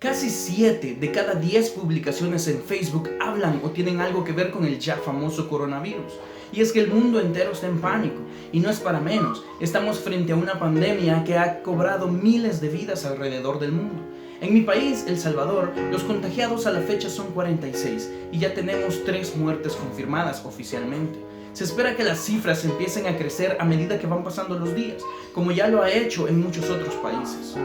Casi 7 de cada 10 publicaciones en Facebook hablan o tienen algo que ver con el ya famoso coronavirus. Y es que el mundo entero está en pánico, y no es para menos. Estamos frente a una pandemia que ha cobrado miles de vidas alrededor del mundo. En mi país, El Salvador, los contagiados a la fecha son 46 y ya tenemos 3 muertes confirmadas oficialmente. Se espera que las cifras empiecen a crecer a medida que van pasando los días, como ya lo ha hecho en muchos otros países.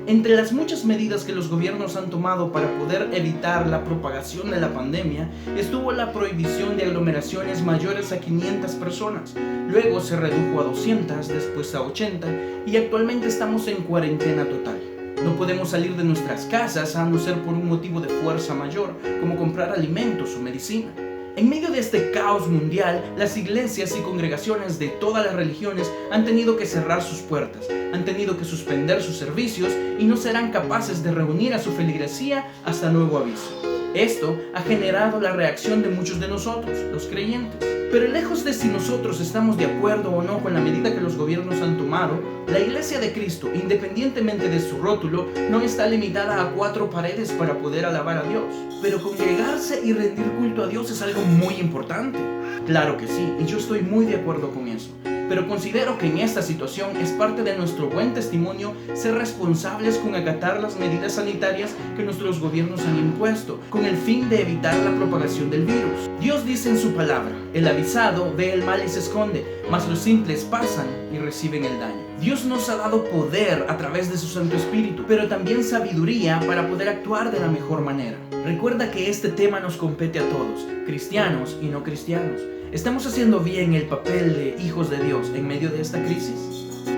Entre las muchas medidas que los gobiernos han tomado para poder evitar la propagación de la pandemia, estuvo la prohibición de aglomeraciones mayores a 500 personas. Luego se redujo a 200, después a 80 y actualmente estamos en cuarentena total. No podemos salir de nuestras casas a no ser por un motivo de fuerza mayor, como comprar alimentos o medicina. En medio de este caos mundial, las iglesias y congregaciones de todas las religiones han tenido que cerrar sus puertas, han tenido que suspender sus servicios y no serán capaces de reunir a su feligresía hasta nuevo aviso. Esto ha generado la reacción de muchos de nosotros, los creyentes. Pero lejos de si nosotros estamos de acuerdo o no con la medida que los gobiernos han tomado, la Iglesia de Cristo, independientemente de su rótulo, no está limitada a 4 paredes para poder alabar a Dios. Pero congregarse y rendir culto a Dios es algo muy importante. Claro que sí, y yo estoy muy de acuerdo con eso. Pero considero que en esta situación es parte de nuestro buen testimonio ser responsables con acatar las medidas sanitarias que nuestros gobiernos han impuesto, con el fin de evitar la propagación del virus. Dios dice en su palabra: el avisado ve el mal y se esconde, mas los simples pasan y reciben el daño. Dios nos ha dado poder a través de su Santo Espíritu, pero también sabiduría para poder actuar de la mejor manera. Recuerda que este tema nos compete a todos, cristianos y no cristianos. ¿Estamos haciendo bien el papel de hijos de Dios en medio de esta crisis?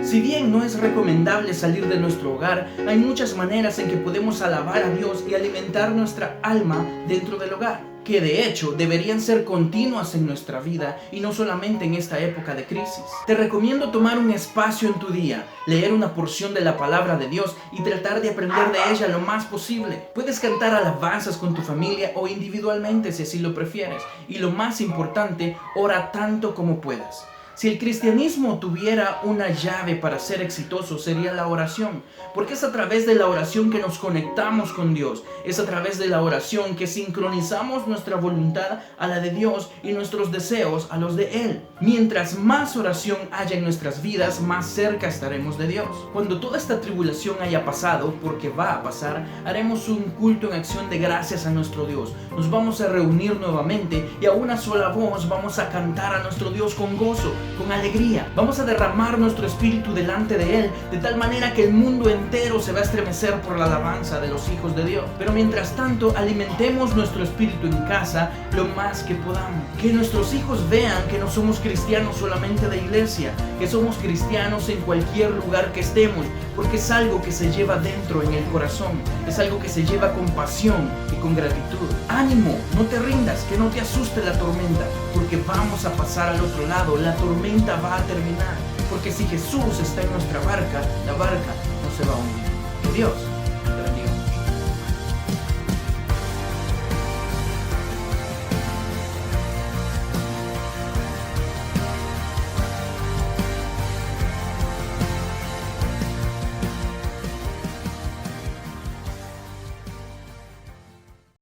Si bien no es recomendable salir de nuestro hogar, hay muchas maneras en que podemos alabar a Dios y alimentar nuestra alma dentro del hogar, que de hecho deberían ser continuas en nuestra vida y no solamente en esta época de crisis. Te recomiendo tomar un espacio en tu día, leer una porción de la palabra de Dios y tratar de aprender de ella lo más posible. Puedes cantar alabanzas con tu familia o individualmente si así lo prefieres. Y lo más importante, ora tanto como puedas. Si el cristianismo tuviera una llave para ser exitoso, sería la oración, porque es a través de la oración que nos conectamos con Dios, es a través de la oración que sincronizamos nuestra voluntad a la de Dios y nuestros deseos a los de Él. Mientras más oración haya en nuestras vidas, más cerca estaremos de Dios. Cuando toda esta tribulación haya pasado, porque va a pasar, haremos un culto en acción de gracias a nuestro Dios. Nos vamos a reunir nuevamente y a una sola voz vamos a cantar a nuestro Dios con gozo, con alegría. Vamos a derramar nuestro espíritu delante de Él, de tal manera que el mundo entero se va a estremecer por la alabanza de los hijos de Dios. Pero mientras tanto, alimentemos nuestro espíritu en casa lo más que podamos. Que nuestros hijos vean que no somos cristianos solamente de iglesia, que somos cristianos en cualquier lugar que estemos, porque es algo que se lleva dentro en el corazón, es algo que se lleva con pasión y con gratitud. Ánimo, no te rindas, que no te asuste la tormenta, porque vamos a pasar al otro lado, la tormenta va a terminar, porque si Jesús está en nuestra barca, la barca no se va a hundir. Que Dios